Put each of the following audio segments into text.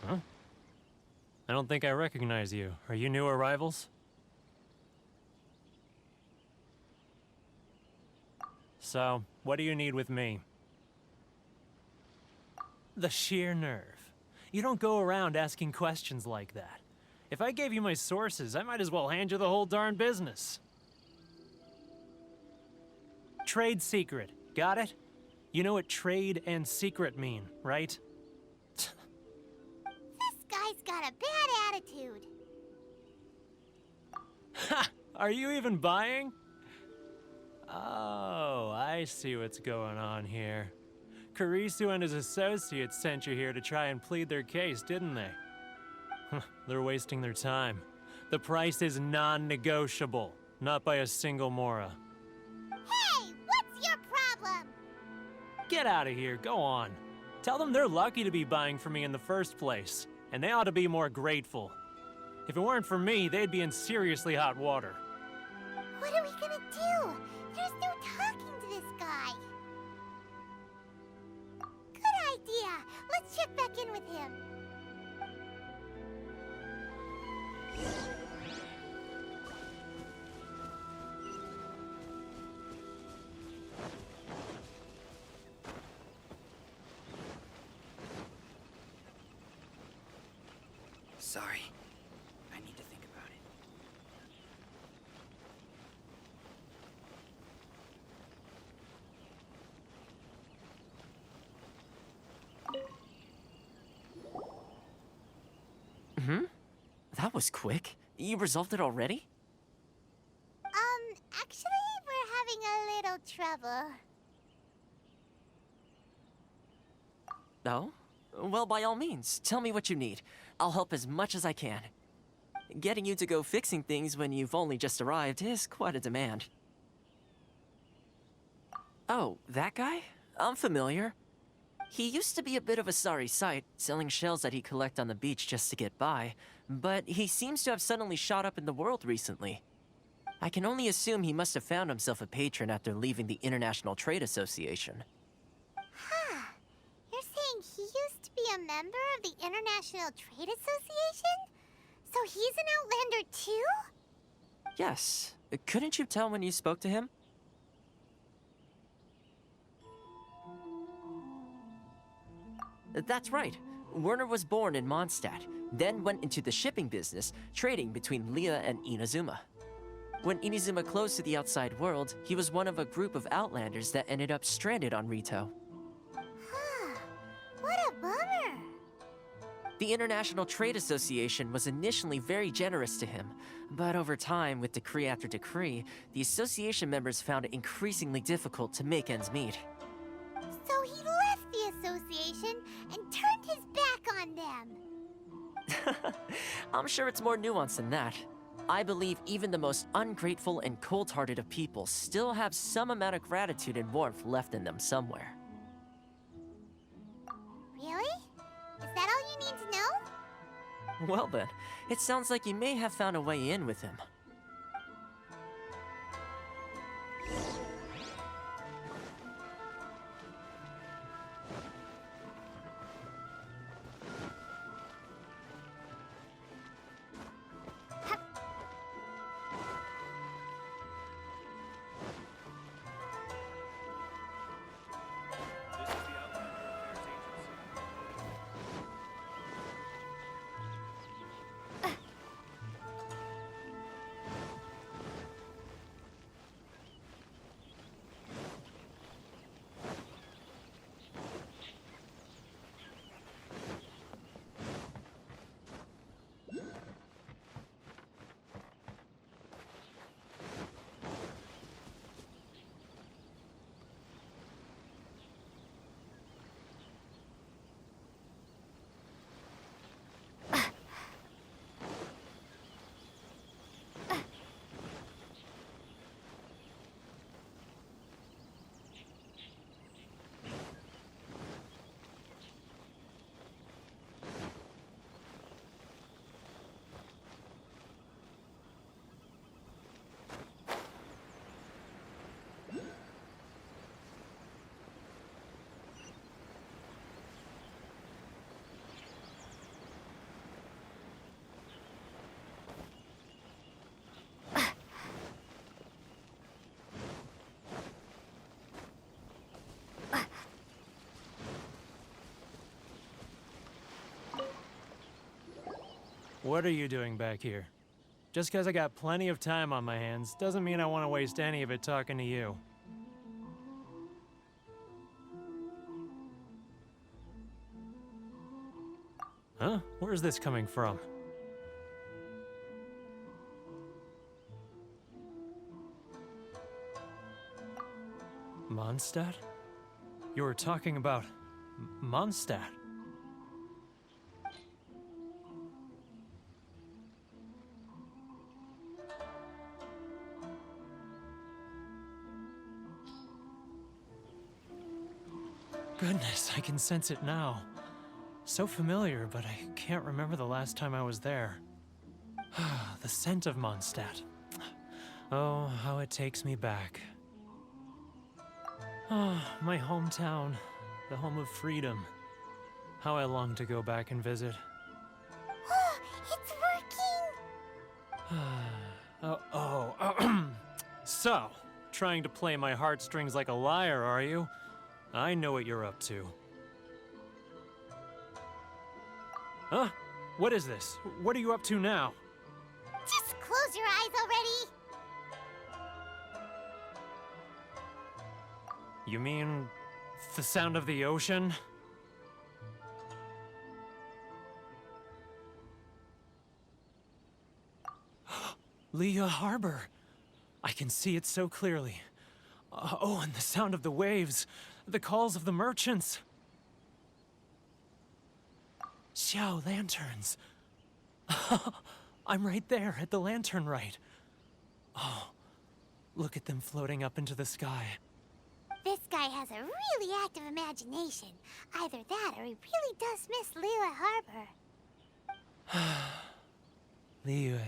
Huh? I don't think I recognize you. Are you new arrivals? So, what do you need with me? The sheer nerve. You don't go around asking questions like that. If I gave you my sources, I might as well hand you the whole darn business. Trade secret. Got it? You know what trade and secret mean, right? This guy's got a bad attitude. Ha! Are you even buying? Oh, I see what's going on here. Kurisu and his associates sent you here to try and plead their case, didn't they? They're wasting their time. The price is non-negotiable, not by a single Mora. Hey, what's your problem? Get out of here, go on. Tell them they're lucky to be buying from me in the first place, and they ought to be more grateful. If it weren't for me, they'd be in seriously hot water. What are we gonna do? There's no talking to this guy. Good idea. Let's check back in with him. Sorry. I need to think about it. That was quick. You resolved it already? Actually, we're having a little trouble. Oh? Well, by all means, tell me what you need. I'll help as much as I can. Getting you to go fixing things when you've only just arrived is quite a demand. Oh, that guy? I'm familiar. He used to be a bit of a sorry sight, selling shells that he collect on the beach just to get by, but he seems to have suddenly shot up in the world recently. I can only assume he must have found himself a patron after leaving the International Trade Association. Huh. You're saying he used to be a member of the International Trade Association? So he's an Outlander too? Yes. Couldn't you tell when you spoke to him? That's right. Werner was born in Mondstadt, then went into the shipping business, trading between Leah and Inazuma. When Inazuma closed to the outside world, he was one of a group of Outlanders that ended up stranded on Rito. Huh. What a bummer. The International Trade Association was initially very generous to him, but over time, with decree after decree, the association members found it increasingly difficult to make ends meet. So he left the association and turned his back on them. I'm sure it's more nuanced than that. I believe even the most ungrateful and cold-hearted of people still have some amount of gratitude and warmth left in them somewhere. Really? Is that all you need to know? Well then, it sounds like you may have found a way in with him. What are you doing back here? Just because I got plenty of time on my hands doesn't mean I want to waste any of it talking to you. Huh? Where's this coming from? Mondstadt? You were talking about Mondstadt. Goodness, I can sense it now. So familiar, but I can't remember the last time I was there. The scent of Mondstadt. Oh, how it takes me back. Oh, my hometown, the home of freedom. How I long to go back and visit. It's working! So, trying to play my heartstrings like a liar, are you? I know what you're up to. Huh? What is this? What are you up to now? Just close your eyes already! You mean the sound of the ocean? Leah Harbor. I can see it so clearly. Oh, and the sound of the waves. The calls of the merchants. Xiao lanterns. I'm right there at the lantern right. Oh, look at them floating up into the sky. This guy has a really active imagination. Either that or he really does miss Liyue Harbor. Liyue.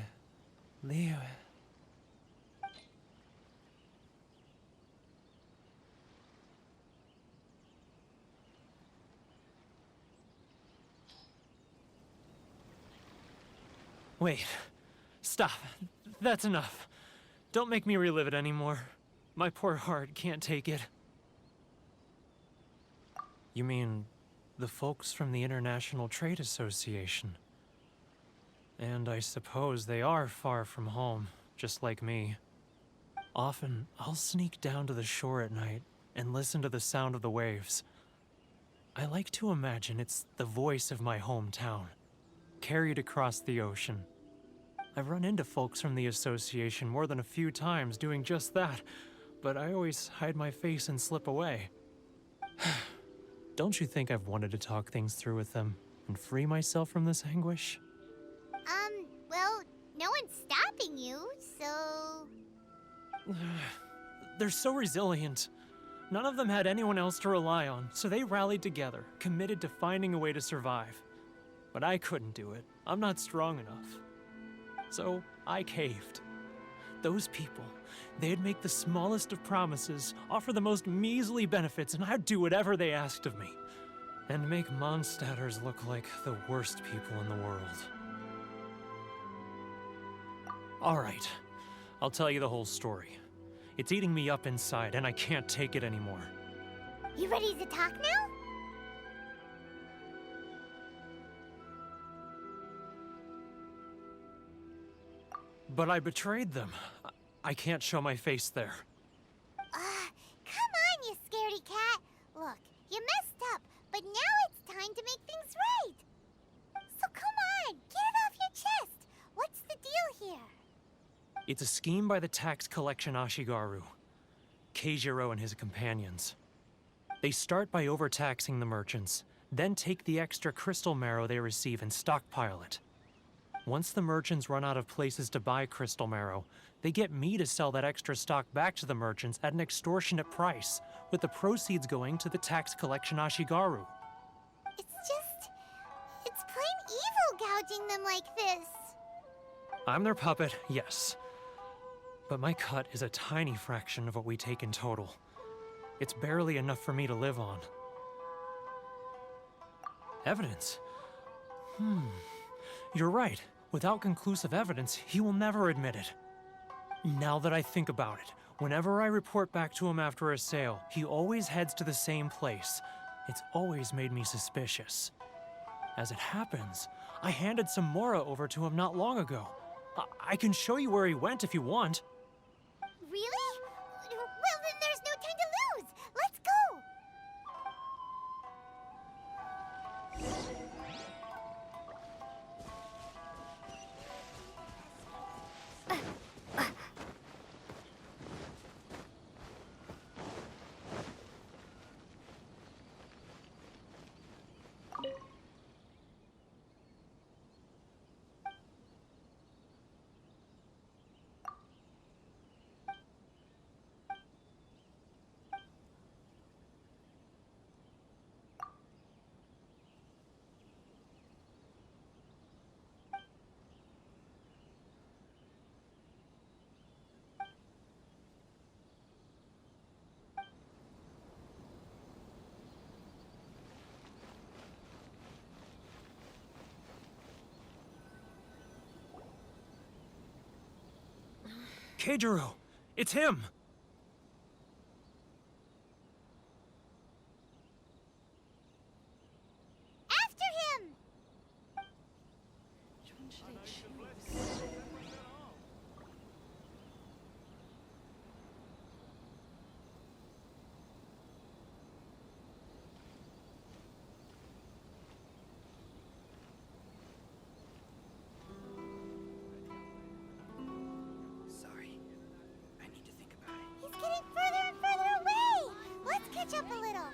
Wait. Stop. That's enough. Don't make me relive it anymore. My poor heart can't take it. You mean the folks from the International Trade Association? And I suppose they are far from home, just like me. Often, I'll sneak down to the shore at night and listen to the sound of the waves. I like to imagine it's the voice of my hometown, carried across the ocean. I've run into folks from the association more than a few times doing just that, but I always hide my face and slip away. Don't you think I've wanted to talk things through with them and free myself from this anguish? Well, no one's stopping you, so... They're so resilient. None of them had anyone else to rely on, so they rallied together, committed to finding a way to survive. But I couldn't do it. I'm not strong enough. So I caved. Those people, they'd make the smallest of promises, offer the most measly benefits, and I'd do whatever they asked of me. And make Mondstadters look like the worst people in the world. All right, I'll tell you the whole story. It's eating me up inside, and I can't take it anymore. You ready to talk now? But I betrayed them. I can't show my face there. Come on, you scaredy cat. Look, you messed up, but now it's time to make things right. So come on, get it off your chest. What's the deal here? It's a scheme by the tax collection Ashigaru, Keijiro and his companions. They start by overtaxing the merchants, then take the extra crystal marrow they receive and stockpile it. Once the merchants run out of places to buy crystal marrow, they get me to sell that extra stock back to the merchants at an extortionate price, with the proceeds going to the tax collection Ashigaru. It's plain evil gouging them like this. I'm their puppet, yes. But my cut is a tiny fraction of what we take in total. It's barely enough for me to live on. Evidence? You're right. Without conclusive evidence, he will never admit it. Now that I think about it, whenever I report back to him after a sale, he always heads to the same place. It's always made me suspicious. As it happens, I handed some Mora over to him not long ago. I can show you where he went if you want. Really? Well, then there's no time to lose. Let's go. Keijiro, it's him! After him. Which one should I choose? Sorry. I need to think about it. He's getting further and further away. Let's catch up a little.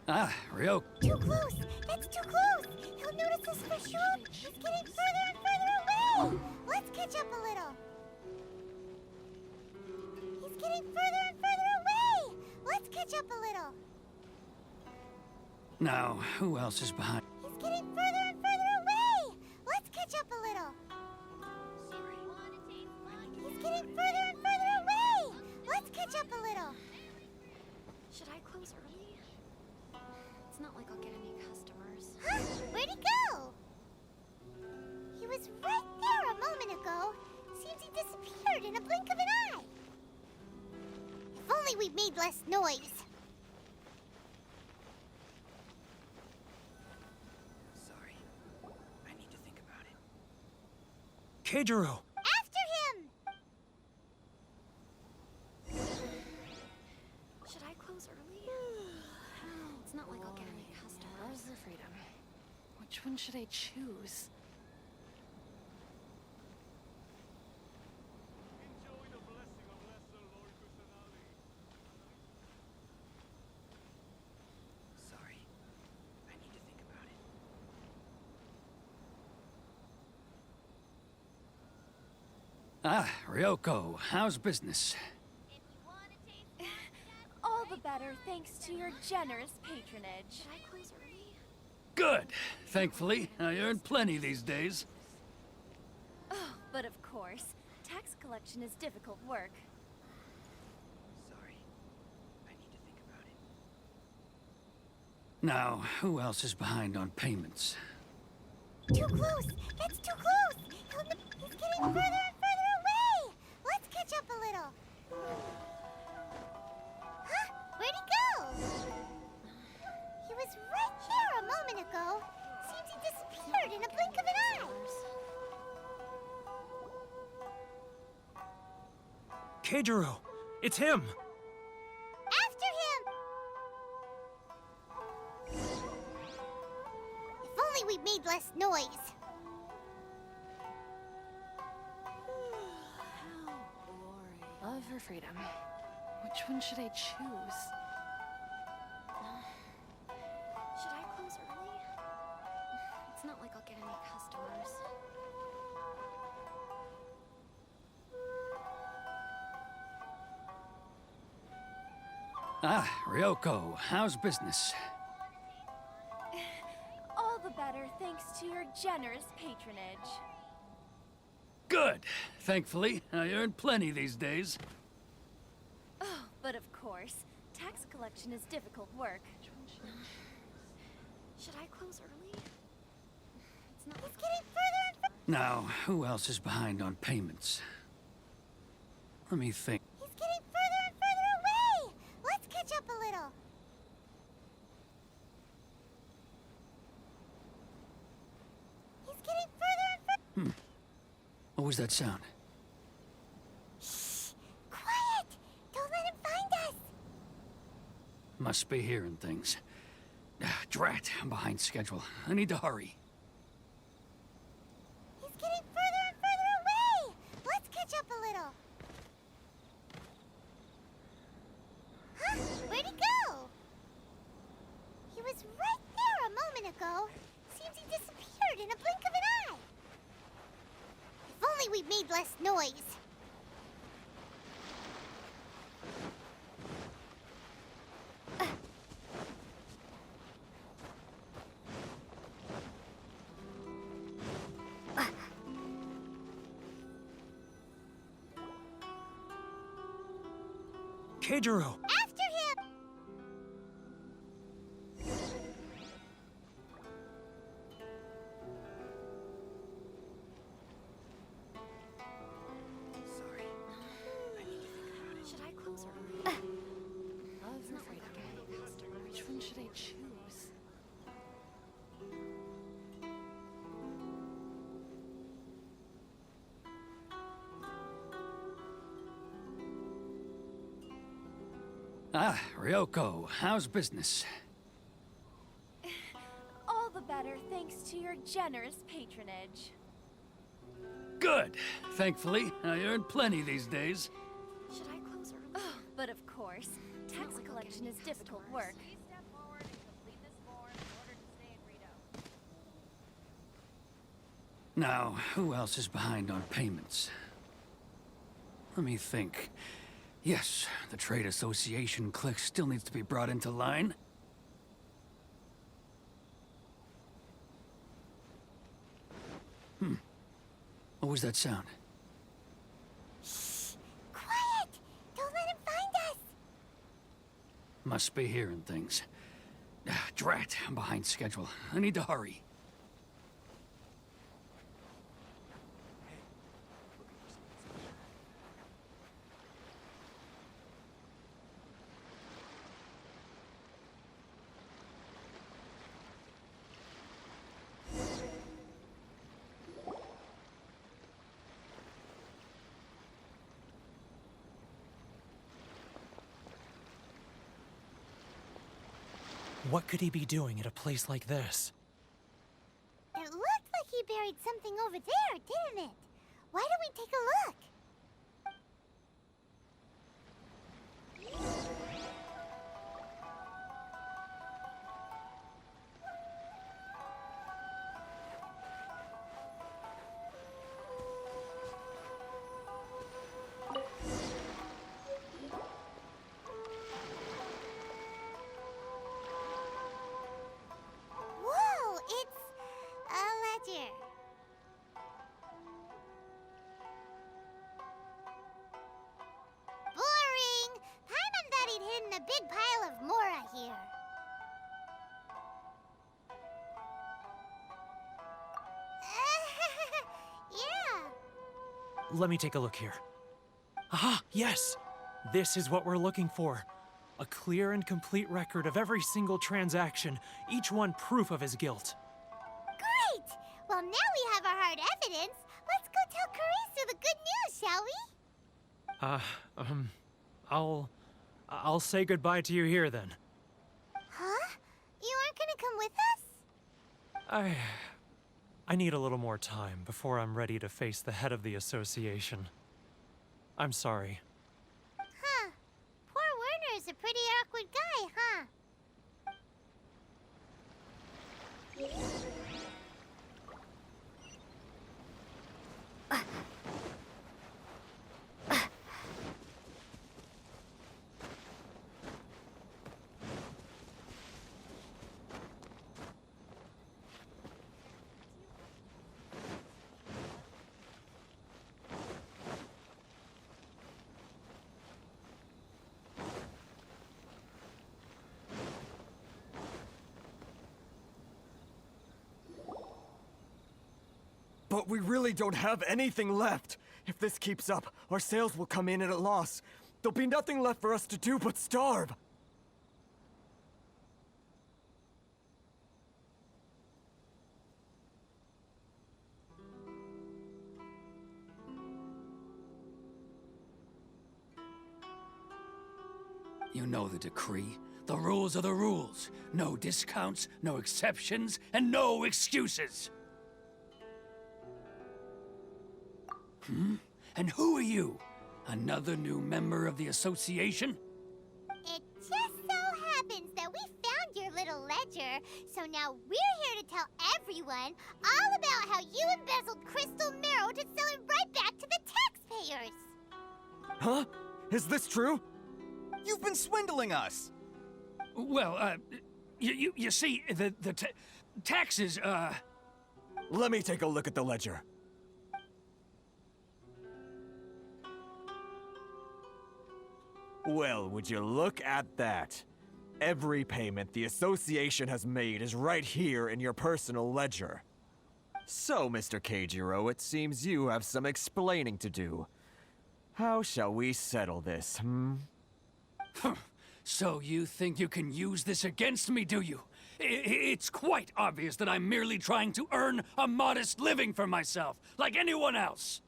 Ah, Ryo. Too close. That's too close. He'll notice us for sure. He's getting further and further away. Let's catch up a little. He's getting further and further away. Let's catch up a little. Now, who else is behind? He's getting further and further away. Let's catch up a little. Sorry. He's getting further and further away. Let's catch up a little. Should I close early? It's not like I'll get any customers. Huh? Where'd he go? He was right there a moment ago. Seems he disappeared in a blink of an eye. If only we made less noise. Sorry. I need to think about it. Keijiro! After him! Should I close early? It's not like I'll get any customers. Love for freedom. Which one should I choose? Sorry. I need to think about it. Ah, Ryoko, how's business? All the better thanks to your generous patronage. Should I close early? Good. Thankfully, I earn plenty these days. Oh, but of course, tax collection is difficult work. Sorry. I need to think about it. Now, who else is behind on payments? Too close! That's too close! He's getting further and further away! Let's catch up a little. Huh? Where'd he go? He was right here a moment ago. Seems he disappeared in a blink of an eye. Keijiro, it's him! After him! If only we made less noise. Love or freedom? Which one should I choose? Should I close early? It's not like I'll get any customers. Ah, Ryoko, how's business? All the better thanks to your generous patronage. Good. Thankfully, I earn plenty these days. Oh, but of course, tax collection is difficult work. Which one should I choose? Should I close early? It's not He's like getting further and further. Now, who else is behind on payments? Let me think. He's getting further and further away. Let's catch up a little. What was that sound? Shh! Quiet! Don't let him find us! Must be hearing things. Drat, I'm behind schedule. I need to hurry. He's getting further and further away! Let's catch up a little. Huh? Where'd he go? He was right there a moment ago. Seems he disappeared in a blink of an eye. If only we made less noise. Keijiro! After him! Sorry. I need to think about it. Should I close early? Love's not like a candy customer. Which one should I choose? Ah, Ryoko, how's business? All the better thanks to your generous patronage. Good. Thankfully, I earn plenty these days. Should I close early? Oh, but of course, tax like I'll get collection any is difficult customers. work. Please step forward and complete this form in order to stay in Rito. Now, who else is behind on payments? Let me think. Yes, the trade association clique still needs to be brought into line. What was that sound? Shh! Quiet! Don't let him find us! Must be hearing things. Drat, I'm behind schedule. I need to hurry. What could he be doing at a place like this? It looked like he buried something over there, didn't it? Why don't we take a look? Whoa, it's a ledger. Boring! Paimon thought he'd hidden a big pile of Mora here. Yeah. Let me take a look here. Aha! Yes! This is what we're looking for. A clear and complete record of every single transaction, each one proof of his guilt. Great! Well, now we have our hard evidence. Let's go tell Karisu the good news, shall we? I'll say goodbye to you here then. Huh? You aren't gonna come with us? I need a little more time before I'm ready to face the head of the association. I'm sorry. Huh. Poor Werner's a pretty awkward guy, huh? But we really don't have anything left. If this keeps up, our sales will come in at a loss. There'll be nothing left for us to do but starve. You know the decree. The rules are the rules. No discounts, no exceptions, and no excuses. And who are you? Another new member of the association? It just so happens that we found your little ledger, so now we're here to tell everyone all about how you embezzled crystal marrow to sell it right back to the taxpayers. Huh? Is this true? You've been swindling us! Well, you see, the taxes, Let me take a look at the ledger. Well, would you look at that? Every payment the association has made is right here in your personal ledger. So, Mr. Keijiro, it seems you have some explaining to do. How shall we settle this, So you think you can use this against me, do you? It's quite obvious that I'm merely trying to earn a modest living for myself, like anyone else.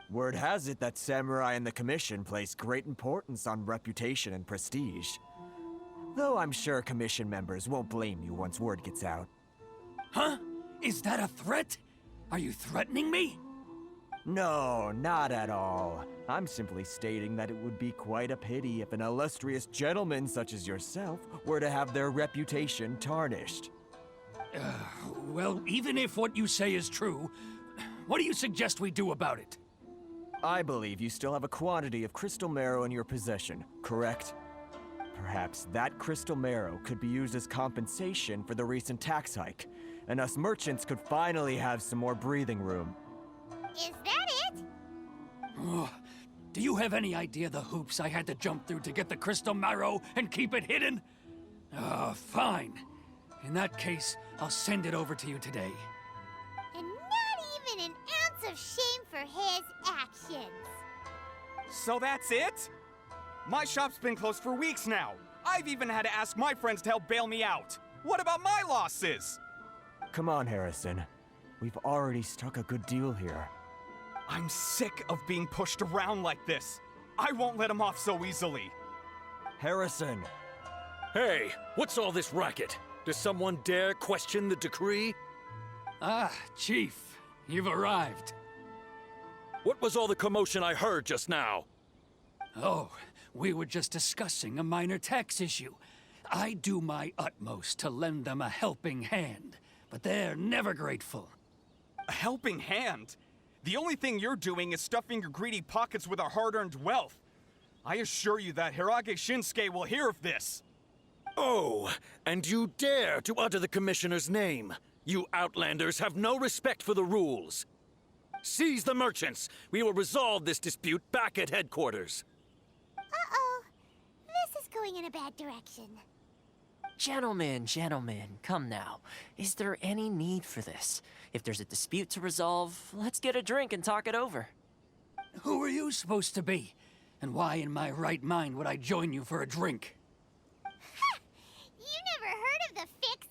Word has it that Samurai and the Commission place great importance on reputation and prestige. Though I'm sure Commission members won't blame you once word gets out. Huh? Is that a threat? Are you threatening me? No, not at all. I'm simply stating that it would be quite a pity if an illustrious gentleman such as yourself were to have their reputation tarnished. Well, even if what you say is true, what do you suggest we do about it? I believe you still have a quantity of crystal marrow in your possession, correct? Perhaps that crystal marrow could be used as compensation for the recent tax hike, and us merchants could finally have some more breathing room. Is that it? Oh, do you have any idea the hoops I had to jump through to get the crystal marrow and keep it hidden? Fine. In that case, I'll send it over to you today. And not even an ounce of shame for his actions. So that's it? My shop's been closed for weeks now. I've even had to ask my friends to help bail me out. What about my losses? Come on, Harrison. We've already struck a good deal here. I'm sick of being pushed around like this. I won't let him off so easily. Harrison! Hey, what's all this racket? Does someone dare question the decree? Ah, Chief, you've arrived. What was all the commotion I heard just now? Oh, we were just discussing a minor tax issue. I do my utmost to lend them a helping hand, but they're never grateful. A helping hand? The only thing you're doing is stuffing your greedy pockets with our hard-earned wealth. I assure you that Hirage Shinsuke will hear of this. Oh, and you dare to utter the Commissioner's name. You outlanders have no respect for the rules. Seize the merchants. We will resolve this dispute back at headquarters. Uh-oh. This is going in a bad direction. Gentlemen, come now. Is there any need for this? If there's a dispute to resolve, let's get a drink and talk it over. Who are you supposed to be? And why in my right mind would I join you for a drink? Ha! You never heard of the Fixer?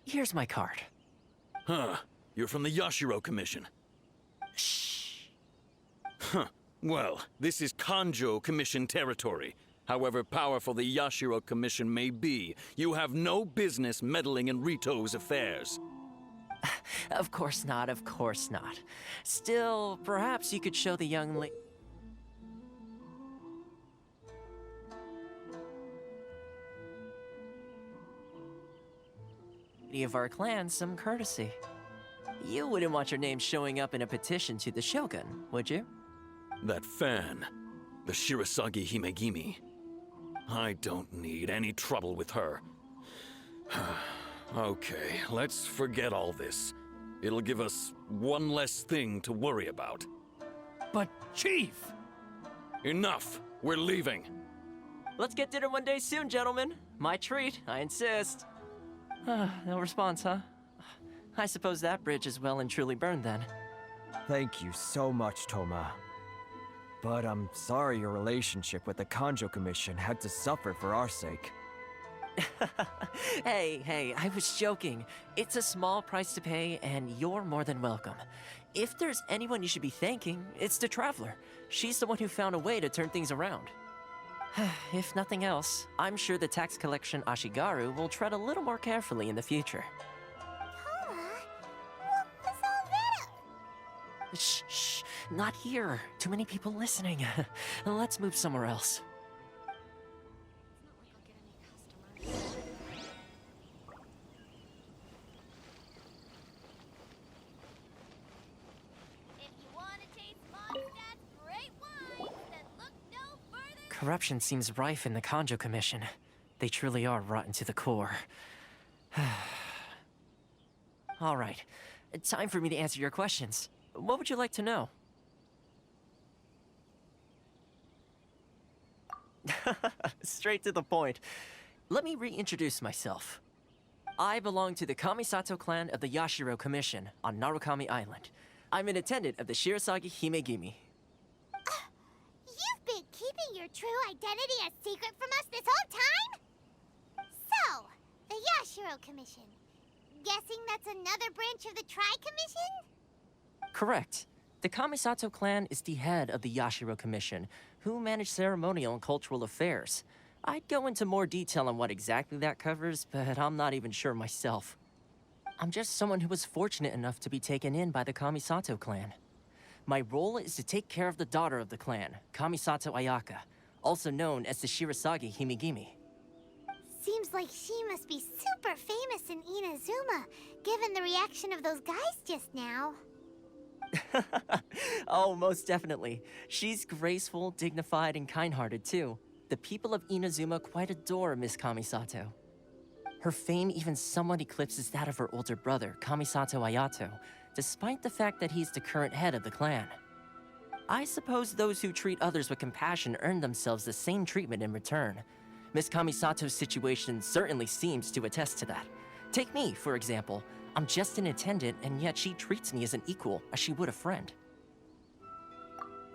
Here's my card. Huh. You're from the Yashiro Commission. Shh. Huh. Well, this is Kanjo Commission territory. However powerful the Yashiro Commission may be, you have no business meddling in Rito's affairs. Of course not, of course not. Still, perhaps you could show the young lady of our clan some courtesy. You wouldn't want your name showing up in a petition to the Shogun, would you? That fan, the Shirasagi Himegimi. I don't need any trouble with her. Okay, let's forget all this. It'll give us one less thing to worry about. But, Chief! Enough! We're leaving. Let's get dinner one day soon, gentlemen. My treat, I insist. No response, huh? I suppose that bridge is well and truly burned then. Thank you so much, Toma. But I'm sorry your relationship with the Kanjo Commission had to suffer for our sake. Hey, I was joking. It's a small price to pay, and you're more than welcome. If there's anyone you should be thanking, it's the Traveler. She's the one who found a way to turn things around. If nothing else, I'm sure the tax collection Ashigaru will tread a little more carefully in the future. Toma, what was all that? Shh, not here. Too many people listening. Let's move somewhere else. It's not like I'll get any customers. If you want to taste Mondstadt's great wine, then look no further. Corruption seems rife in the Kanjo Commission. They truly are rotten to the core. All right, time for me to answer your questions. What would you like to know? Straight to the point. Let me reintroduce myself. I belong to the Kamisato clan of the Yashiro Commission on Narukami Island. I'm an attendant of the Shirasagi Himegimi. You've been keeping your true identity a secret from us this whole time? So, the Yashiro Commission. Guessing that's another branch of the Tri-Commission? Correct. The Kamisato clan is the head of the Yashiro Commission, who manage ceremonial and cultural affairs. I'd go into more detail on what exactly that covers, but I'm not even sure myself. I'm just someone who was fortunate enough to be taken in by the Kamisato clan. My role is to take care of the daughter of the clan, Kamisato Ayaka, also known as the Shirasagi Himegimi. Seems like she must be super famous in Inazuma, given the reaction of those guys just now. Oh, most definitely. She's graceful, dignified, and kind-hearted, too. The people of Inazuma quite adore Miss Kamisato. Her fame even somewhat eclipses that of her older brother, Kamisato Ayato, despite the fact that he's the current head of the clan. I suppose those who treat others with compassion earn themselves the same treatment in return. Miss Kamisato's situation certainly seems to attest to that. Take me, for example. I'm just an attendant, and yet she treats me as an equal, as she would a friend.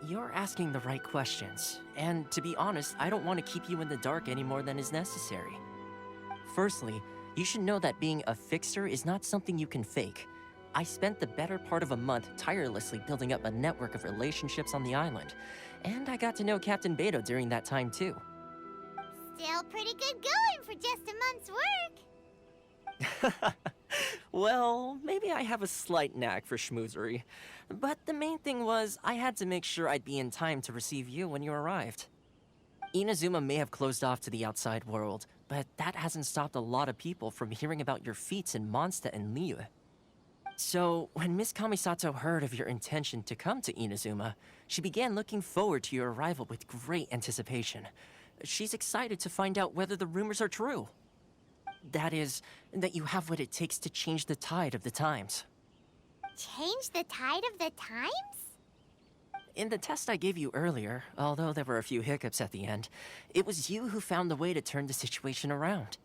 You're asking the right questions, and to be honest, I don't want to keep you in the dark any more than is necessary. Firstly, you should know that being a fixer is not something you can fake. I spent the better part of a month tirelessly building up a network of relationships on the island, and I got to know Captain Beto during that time too. Still pretty good going for just a month's work. Well, maybe I have a slight knack for schmoozery. But the main thing was, I had to make sure I'd be in time to receive you when you arrived. Inazuma may have closed off to the outside world, but that hasn't stopped a lot of people from hearing about your feats in Mondstadt and Liyue. So, when Miss Kamisato heard of your intention to come to Inazuma, she began looking forward to your arrival with great anticipation. She's excited to find out whether the rumors are true. That is, that you have what it takes to change the tide of the times. Change the tide of the times? In the test I gave you earlier, although there were a few hiccups at the end, it was you who found the way to turn the situation around.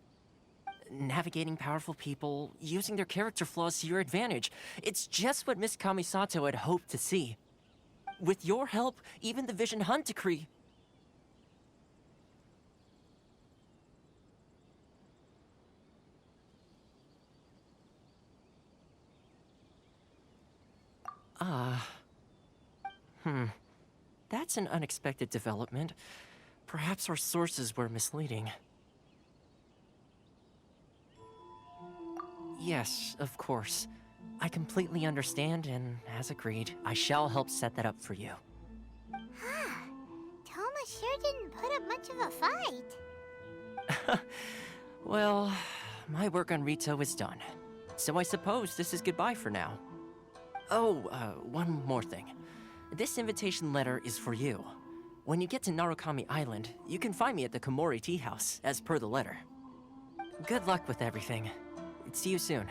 Navigating powerful people, using their character flaws to your advantage, it's just what Miss Kamisato had hoped to see. With your help, even the Vision Hunt Decree... That's an unexpected development. Perhaps our sources were misleading. Yes, of course. I completely understand, and as agreed, I shall help set that up for you. Toma sure didn't put up much of a fight. Well, my work on Rito is done. So I suppose this is goodbye for now. Oh, one more thing. This invitation letter is for you. When you get to Narukami Island, you can find me at the Komori Tea House, as per the letter. Good luck with everything. See you soon.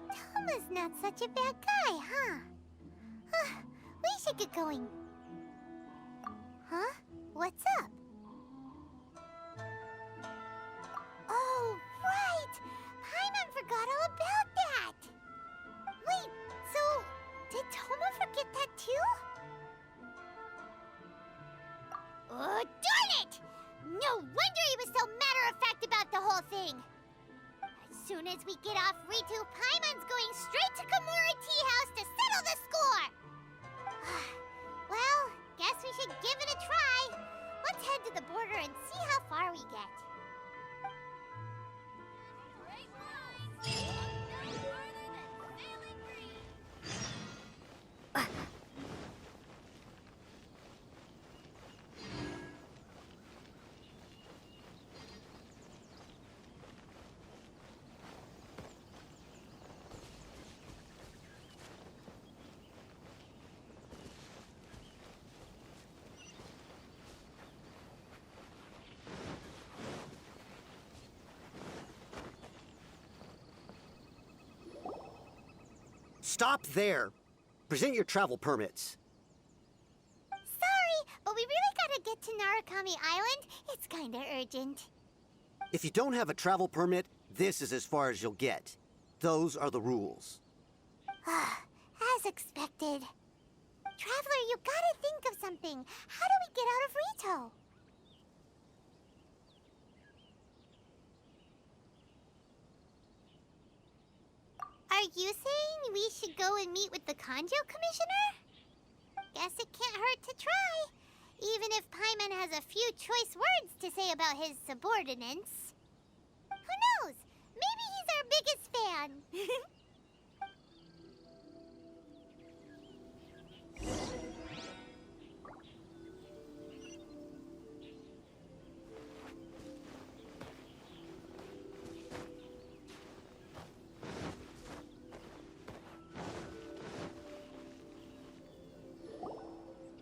Toma's not such a bad guy, huh? We should get going. Huh? What's up? Oh, right! Paimon forgot all about that! Wait, so did Toma forget that too? get off Ritu, Paimon's going straight to Komura Tea House to settle the score! Well, guess we should give it a try. Let's head to the border and see how far we get. Great wine! Look no further than Sailing Green! Stop there. Present your travel permits. Sorry, but we really gotta get to Narukami Island. It's kinda urgent. If you don't have a travel permit, this is as far as you'll get. Those are the rules. As expected. Traveler, you gotta think of something. How do we get out of Rito? Are you saying we should go and meet with the Kanjo Commissioner? Guess it can't hurt to try. Even if Paimon has a few choice words to say about his subordinates. Who knows? Maybe he's our biggest fan.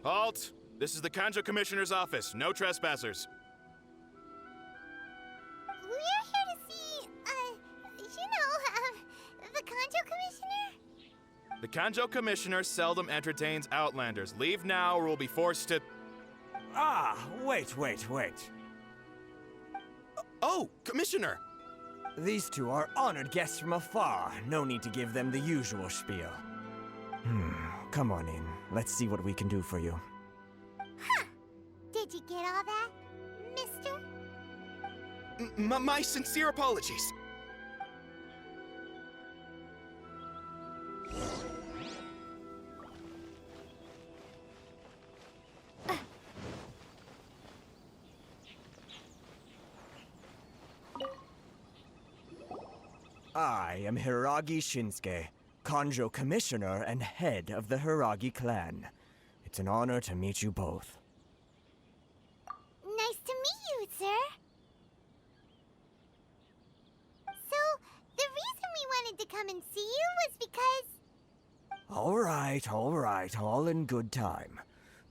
Halt! This is the Kanjo Commissioner's office. No trespassers. We're here to see, the Kanjo Commissioner? The Kanjo Commissioner seldom entertains Outlanders. Leave now or we'll be forced to... Ah, wait. Oh, Commissioner! These two are honored guests from afar. No need to give them the usual spiel. Come on in. Let's see what we can do for you. Huh. Did you get all that, mister? My sincere apologies. I am Hiragi Shinsuke, Kanjo Commissioner and head of the Hiragi clan. It's an honor to meet you both. Nice to meet you, sir. So, the reason we wanted to come and see you was because... All right, all in good time.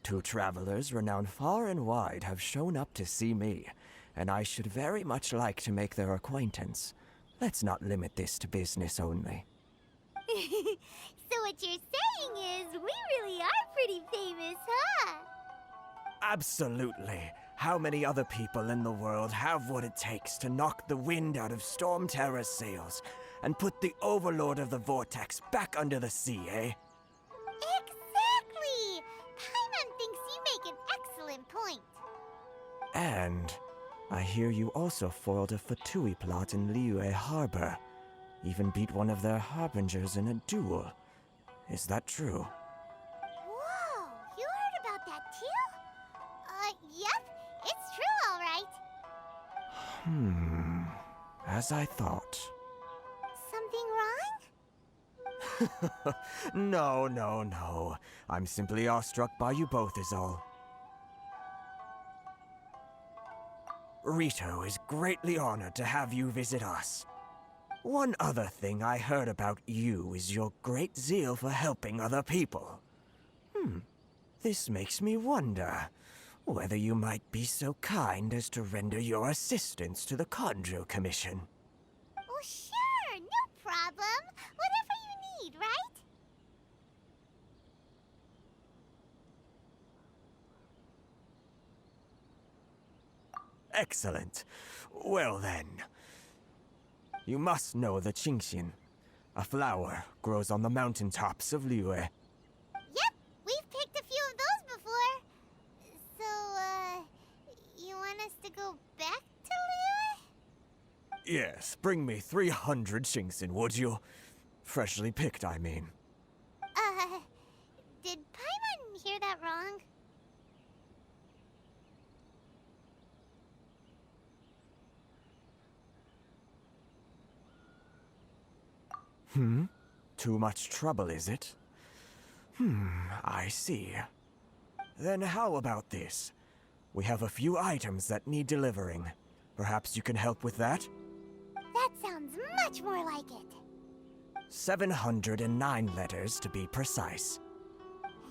Two travelers renowned far and wide have shown up to see me, and I should very much like to make their acquaintance. Let's not limit this to business only. So what you're saying is, we really are pretty famous, huh? Absolutely. How many other people in the world have what it takes to knock the wind out of Storm Terror's sails and put the Overlord of the Vortex back under the sea, eh? Exactly! Paimon thinks you make an excellent point. And I hear you also foiled a Fatui plot in Liyue Harbor. Even beat one of their harbingers in a duel. Is that true? Whoa, you heard about that too? Yep, it's true, all right. As I thought. Something wrong? No. I'm simply awestruck by you both is all. Rito is greatly honored to have you visit us. One other thing I heard about you is your great zeal for helping other people. This makes me wonder whether you might be so kind as to render your assistance to the Kanjo Commission. Oh, sure, no problem. Whatever you need, right? Excellent. Well then. You must know the Genshin. A flower grows on the mountaintops of Liyue. Yep, we've picked a few of those before. So, you want us to go back to Yes, bring me 300 Shinxin, would you? Freshly picked, I mean. Did Paimon hear that wrong? Too much trouble, is it? I see. Then how about this? We have a few items that need delivering. Perhaps you can help with that? That sounds much more like it. 709 letters, to be precise.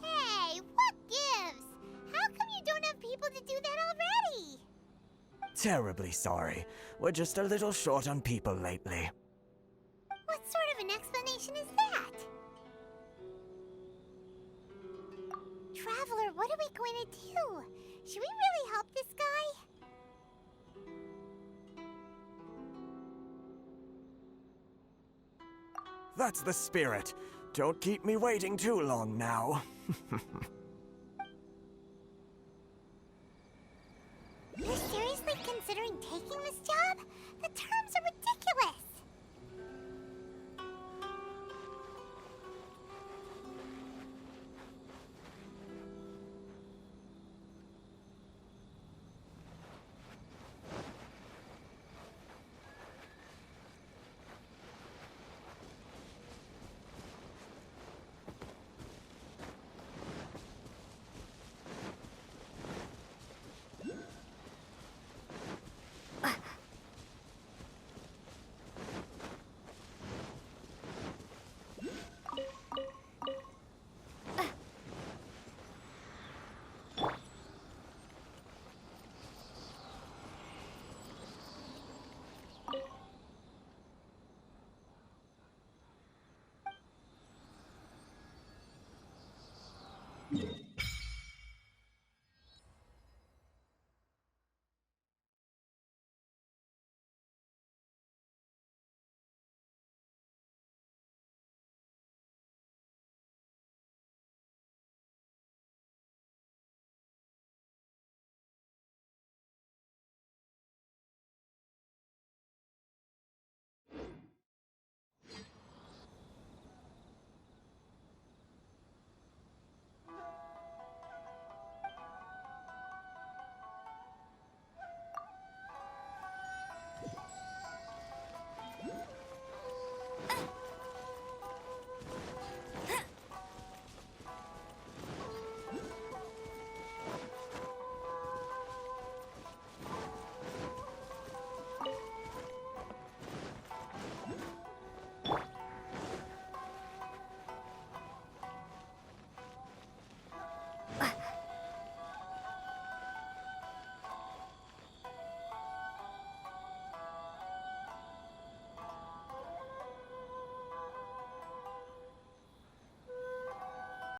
Hey, what gives? How come you don't have people to do that already? Terribly sorry. We're just a little short on people lately. What sort of an explanation is that? Traveler, what are we going to do? Should we really help this guy? That's the spirit. Don't keep me waiting too long now.